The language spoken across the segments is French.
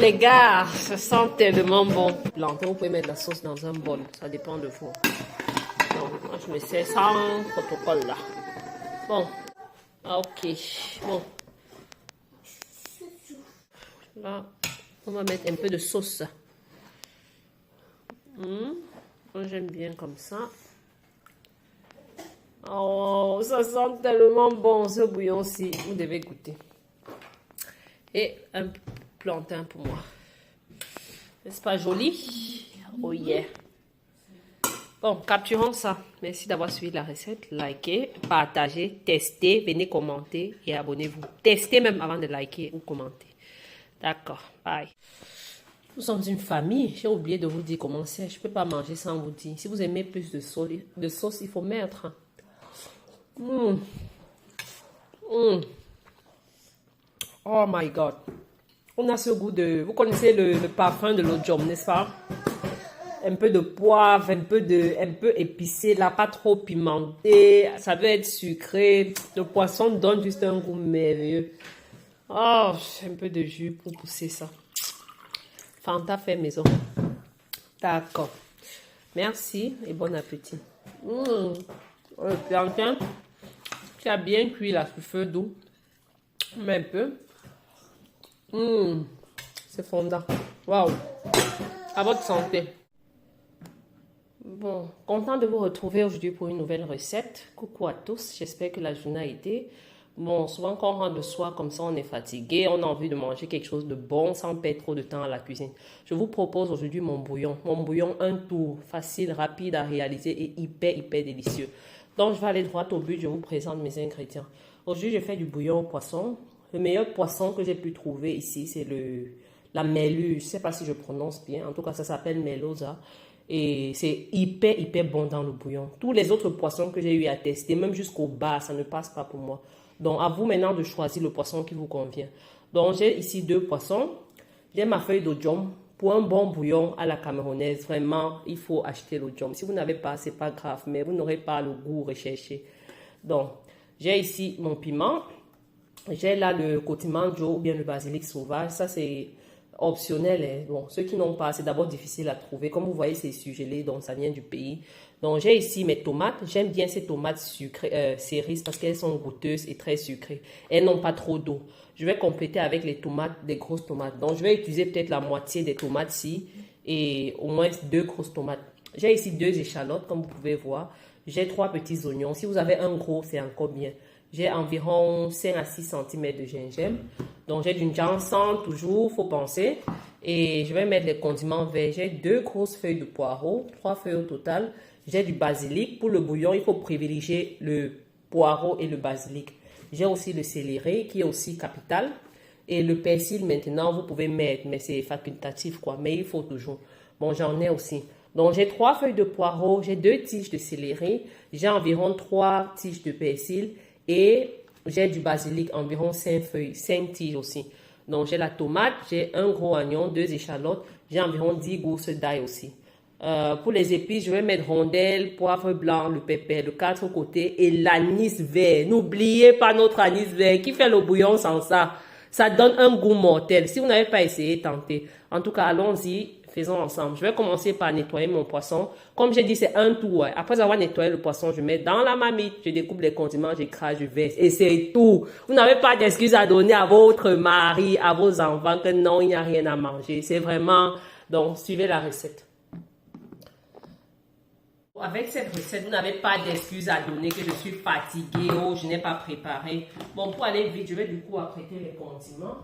les gars, ça sent tellement bon. Plantain, vous pouvez mettre la sauce dans un bol, ça dépend de vous. Donc, moi je me sers sans protocole là. Bon, ok, bon. Là, on va mettre un peu de sauce. Moi j'aime bien comme ça. Oh, ça sent tellement bon ce bouillon-ci. Vous devez goûter. Et un plantain pour moi. N'est-ce pas joli? Oh yeah. Bon, capturons ça. Merci d'avoir suivi la recette. Likez, partagez, testez, venez commenter et abonnez-vous. Testez même avant de liker ou commenter. D'accord, bye. Nous sommes une famille. J'ai oublié de vous dire comment c'est. Je ne peux pas manger sans vous dire. Si vous aimez plus de sauce, il faut mettre. Oh my God. On a ce goût de... Vous connaissez le parfum de l'oignon, n'est-ce pas? Un peu de poivre, un peu épicé, là, pas trop pimenté. Ça doit être sucré. Le poisson donne juste un goût merveilleux. Oh, un peu de jus pour pousser ça. Fanta fait maison. D'accord. Merci et bon appétit. Le plantain qui a bien cuit là sur feu doux. Mais un peu. C'est fondant. Waouh. À votre santé. Bon, content de vous retrouver aujourd'hui pour une nouvelle recette. Coucou à tous, j'espère que la journée a été. Bon, souvent quand on rentre de soir comme ça, on est fatigué, on a envie de manger quelque chose de bon sans perdre trop de temps à la cuisine. Je vous propose aujourd'hui mon bouillon. Mon bouillon, un tour, facile, rapide à réaliser et hyper délicieux. Donc, je vais aller droit au but, je vous présente mes ingrédients. Aujourd'hui, je fais du bouillon au poisson. Le meilleur poisson que j'ai pu trouver ici, c'est la merluze. Je ne sais pas si je prononce bien. En tout cas, ça s'appelle merluza. Et c'est hyper bon dans le bouillon. Tous les autres poissons que j'ai eu à tester, même jusqu'au bas, ça ne passe pas pour moi. Donc, à vous maintenant de choisir le poisson qui vous convient. Donc, j'ai ici 2 poissons. J'ai ma feuille d'oignon. Pour un bon bouillon à la camerounaise, vraiment, il faut acheter l'oignon. Si vous n'avez pas, c'est pas grave, mais vous n'aurez pas le goût recherché. Donc, j'ai ici mon piment. J'ai là le cotimanjo ou bien le basilic sauvage. Ça, c'est optionnel. Hein. Bon, ceux qui n'ont pas, c'est d'abord difficile à trouver. Comme vous voyez, c'est surgelé, donc ça vient du pays. Donc, j'ai ici mes tomates. J'aime bien ces tomates sucrées, cerises, parce qu'elles sont goûteuses et très sucrées. Elles n'ont pas trop d'eau. Je vais compléter avec les tomates, des grosses tomates. Donc, je vais utiliser peut-être la moitié des tomates-ci et au moins 2 grosses tomates. J'ai ici 2 échalotes, comme vous pouvez voir. J'ai 3 petits oignons. Si vous avez un gros, c'est encore bien. J'ai environ 5 à 6 cm de gingembre. Donc, j'ai du ginseng, toujours, faut penser. Et je vais mettre les condiments verts. J'ai 2 grosses feuilles de poireau, 3 feuilles au total. J'ai du basilic. Pour le bouillon, il faut privilégier le poireau et le basilic. J'ai aussi le céleri qui est aussi capital. Et le persil, maintenant, vous pouvez mettre, mais c'est facultatif, quoi. Mais il faut toujours. Bon, j'en ai aussi. Donc, j'ai 3 feuilles de poireau, j'ai 2 tiges de céleri, j'ai environ 3 tiges de persil et j'ai du basilic, environ 5 feuilles, 5 tiges aussi. Donc, j'ai la tomate, j'ai un gros oignon, 2 échalotes, j'ai environ 10 gousses d'ail aussi. Pour les épices, je vais mettre rondelles, poivre blanc, le pépère de 4 côtés et l'anis vert. N'oubliez pas notre anis vert qui fait le bouillon sans ça. Ça donne un goût mortel. Si vous n'avez pas essayé, tentez. En tout cas, allons-y, faisons ensemble. Je vais commencer par nettoyer mon poisson. Comme j'ai dit, c'est un tour. Après avoir nettoyé le poisson, je mets dans la marmite, je découpe les condiments, j'écrase, je verse. Et c'est tout. Vous n'avez pas d'excuses à donner à votre mari, à vos enfants, que non, il n'y a rien à manger. C'est vraiment... Donc, suivez la recette. Avec cette recette, vous n'avez pas d'excuses à donner que je suis fatiguée ou je n'ai pas préparé. Bon, pour aller vite, je vais du coup apprêter les condiments.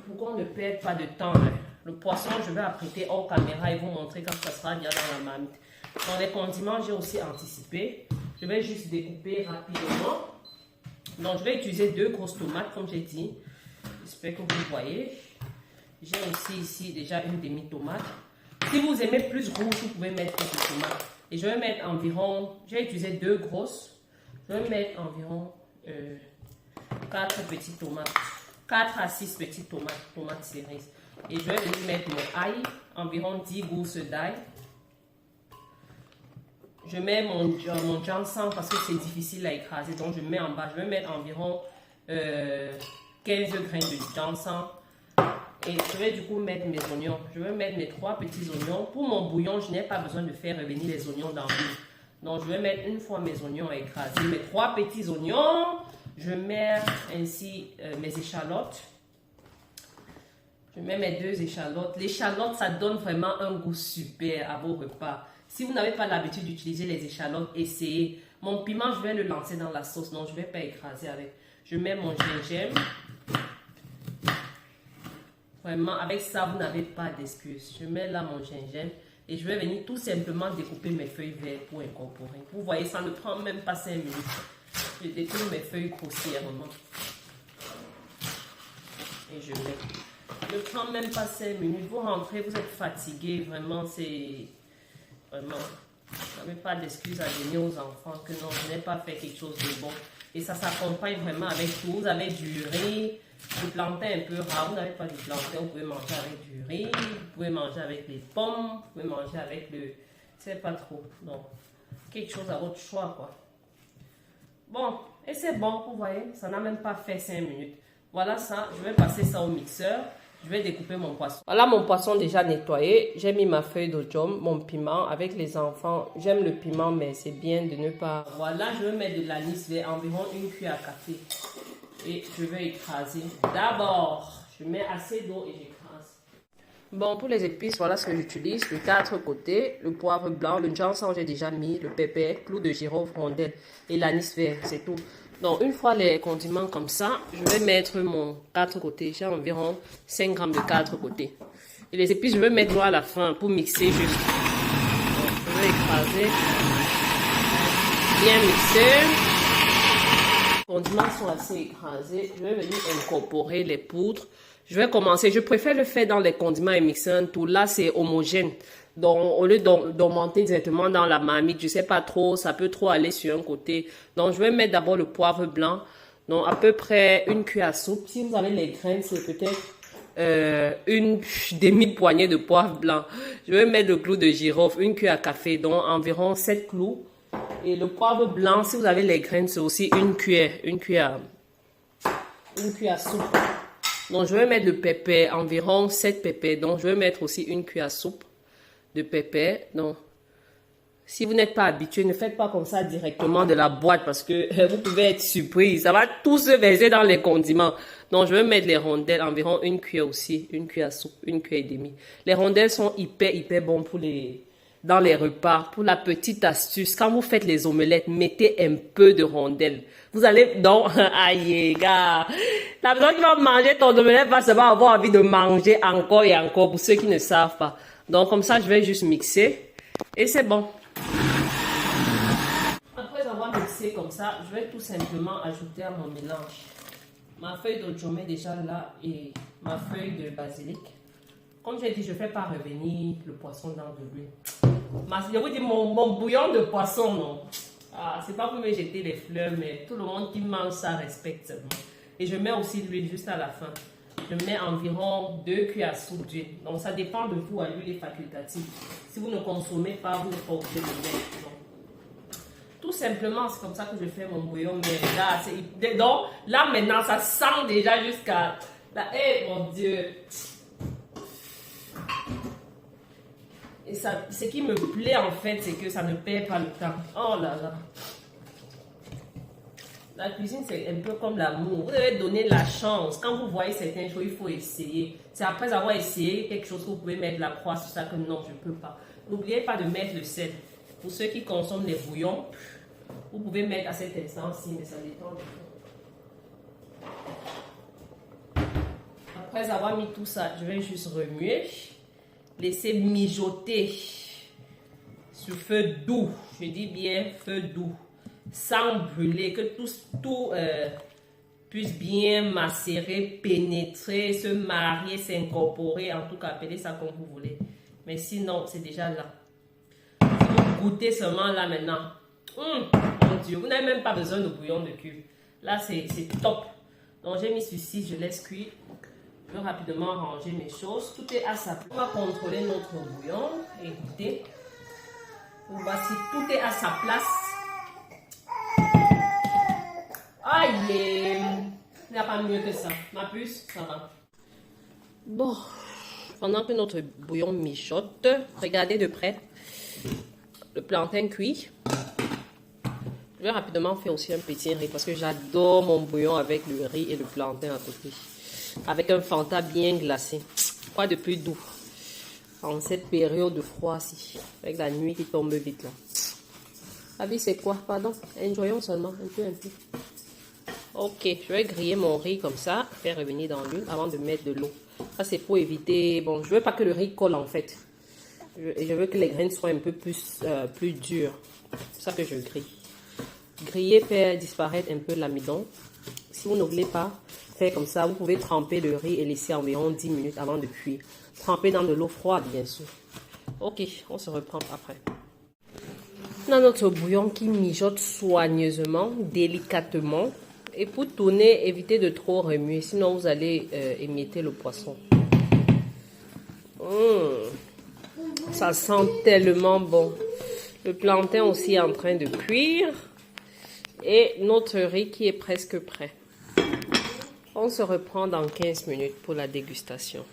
Pour qu'on ne perde pas de temps. Le poisson, je vais apprêter hors caméra et vous montrer quand ça sera déjà dans la marmite. Dans les condiments, j'ai aussi anticipé. Je vais juste découper rapidement. Donc, je vais utiliser 2 grosses tomates, comme j'ai dit. J'espère que vous voyez. J'ai aussi ici déjà une demi-tomate. Si vous aimez plus rouge, vous pouvez mettre quelques tomates. Et je vais mettre environ, j'ai utilisé 2 grosses. Je vais mettre environ 4 petites tomates. 4 à 6 petites tomates cerises. Et je vais venir mettre mon ail, environ 10 gousses d'ail. Je mets mon ginseng parce que c'est difficile à écraser. Donc je mets en bas, je vais mettre environ 15 grains de ginseng. Et je vais du coup mettre mes oignons. Je vais mettre mes 3 petits oignons. Pour mon bouillon, je n'ai pas besoin de faire revenir les oignons dans l'huile. Donc, je vais mettre une fois mes oignons écrasés, mes 3 petits oignons. Je mets ainsi mes échalotes. Je mets mes 2 échalotes. L'échalote, ça donne vraiment un goût super à vos repas. Si vous n'avez pas l'habitude d'utiliser les échalotes, essayez. Mon piment, je vais le lancer dans la sauce. Donc, je ne vais pas écraser avec. Je mets mon gingembre. Vraiment, avec ça, vous n'avez pas d'excuse. Je mets là mon gingembre. Et je vais venir tout simplement découper mes feuilles vertes pour incorporer. Vous voyez, ça ne prend même pas 5 minutes. Je découpe mes feuilles grossièrement. Et je mets. Ne prend même pas 5 minutes. Vous rentrez, vous êtes fatigué. Vraiment, c'est... Vraiment, je n'avais pas d'excuse à donner aux enfants que non, je n'ai pas fait quelque chose de bon. Et ça s'accompagne vraiment avec tout. Vous avez du riz, du plantain un peu rare. Vous n'avez pas du plantain, vous pouvez manger avec du riz. Vous pouvez manger avec les pommes. Vous pouvez manger avec le... C'est pas trop. Donc, quelque chose à votre choix, quoi. Bon, et c'est bon, vous voyez, ça n'a même pas fait 5 minutes. Voilà ça, je vais passer ça au mixeur. Je vais découper mon poisson. Voilà mon poisson déjà nettoyé. J'ai mis ma feuille d'oignon, mon piment. Avec les enfants, j'aime le piment, mais c'est bien de ne pas... Voilà, je vais mettre de l'anis vert, environ 1 cuillère à café. Et je vais écraser. D'abord, je mets assez d'eau et j'écrase. Bon, pour les épices, voilà ce que j'utilise. Le 4 côtés, le poivre blanc, le ginseng, j'ai déjà mis, le pépé, clou de girofle, rondelle et l'anis vert, c'est tout. Donc, une fois les condiments comme ça, je vais mettre mon 4 côtés. J'ai environ 5 grammes de 4 côtés. Et les épices, je vais mettre à la fin pour mixer juste. Donc, je vais écraser. Bien mixer. Les condiments sont assez écrasés. Je vais venir incorporer les poudres. Je vais commencer. Je préfère le faire dans les condiments et mixer un tout. Là, c'est homogène. Donc, au lieu d'augmenter directement dans la marmite, je sais pas trop, ça peut trop aller sur un côté. Donc, je vais mettre d'abord le poivre blanc. Donc, à peu près 1 cuillère à soupe. Si vous avez les graines, c'est peut-être une demi-poignée de poivre blanc. Je vais mettre le clou de girofle, 1 cuillère à café, donc environ 7 clous. Et le poivre blanc, si vous avez les graines, c'est aussi 1 cuillère à soupe. Donc, je vais mettre le pépé, environ 7 pépés. Donc, je vais mettre aussi 1 cuillère à soupe de pépé. Donc, si vous n'êtes pas habitué, ne faites pas comme ça directement de la boîte parce que vous pouvez être surpris. Ça va tout se verser dans les condiments. Donc, je vais mettre les rondelles, environ 1 cuillère aussi, 1 cuillère à soupe, 1 cuillère et demie. Les rondelles sont hyper bons pour dans les repas. Pour la petite astuce, quand vous faites les omelettes, mettez un peu de rondelles. Vous allez donc, aïe, gars, la personne qui va manger ton omelette va seulement avoir envie de manger encore et encore pour ceux qui ne savent pas. Donc, comme ça, je vais juste mixer et c'est bon. Après avoir mixé comme ça, je vais tout simplement ajouter à mon mélange ma feuille d'oignon déjà là et ma feuille de basilic. Comme j'ai dit, je ne fais pas revenir le poisson dans de l'huile. Je vous dis, mon bouillon de poisson, non. Ah, c'est pas pour me jeter les fleurs, mais tout le monde qui mange ça respecte seulement. Et je mets aussi l'huile juste à la fin. Je mets environ 2 cuillères à soupe d'huile. Donc ça dépend de vous, l'huile est facultative. Si vous ne consommez pas, vous n'êtes pas obligé de mettre. Donc, tout simplement, c'est comme ça que je fais mon bouillon. Mais là, donc, là maintenant, ça sent déjà jusqu'à... Eh mon Dieu! Et ça, ce qui me plaît en fait, c'est que ça ne perd pas le temps. Oh là là! La cuisine, c'est un peu comme l'amour. Vous devez donner la chance. Quand vous voyez certaines choses, il faut essayer. C'est après avoir essayé quelque chose que vous pouvez mettre la croix sur ça que non, je ne peux pas. N'oubliez pas de mettre le sel. Pour ceux qui consomment les bouillons, vous pouvez mettre à cet instant-ci, mais ça dépend de vous. Après avoir mis tout ça, je vais juste remuer. Laisser mijoter sur feu doux. Je dis bien feu doux. Sans brûler, que tout puisse bien macérer, pénétrer, se marier, s'incorporer, en tout cas, appelez ça comme vous voulez. Mais sinon, c'est déjà là. Vous goûtez seulement là maintenant. Mon Dieu, vous n'avez même pas besoin de bouillon de cuve. Là, c'est top. Donc, j'ai mis ceci, je laisse cuire. Je vais rapidement ranger mes choses. Tout est à sa place. On va contrôler notre bouillon. Écoutez. Voici, tout est à sa place. Aïe, il n'y a pas mieux que ça. Ma puce, ça va. Bon, pendant que notre bouillon mijote, regardez de près le plantain cuit. Je vais rapidement faire aussi un petit riz parce que j'adore mon bouillon avec le riz et le plantain à côté. Avec un Fanta bien glacé. Quoi de plus doux en cette période de froid-ci, avec la nuit qui tombe vite là. La vie c'est quoi? Pardon, enjoyons seulement un peu. Ok, je vais griller mon riz comme ça, faire revenir dans l'huile avant de mettre de l'eau. Ça c'est pour éviter, bon, je veux pas que le riz colle en fait. Je veux que les graines soient un peu plus dures. C'est ça que je grille. Griller fait disparaître un peu l'amidon. Si vous ne voulez pas faire comme ça, vous pouvez tremper le riz et laisser environ 10 minutes avant de cuire. Tremper dans de l'eau froide, bien sûr. Ok, on se reprend après. On a notre bouillon qui mijote soigneusement, délicatement. Et pour tourner, évitez de trop remuer, sinon vous allez émietter le poisson. Ça sent tellement bon. Le plantain aussi est en train de cuire. Et notre riz qui est presque prêt. On se reprend dans 15 minutes pour la dégustation.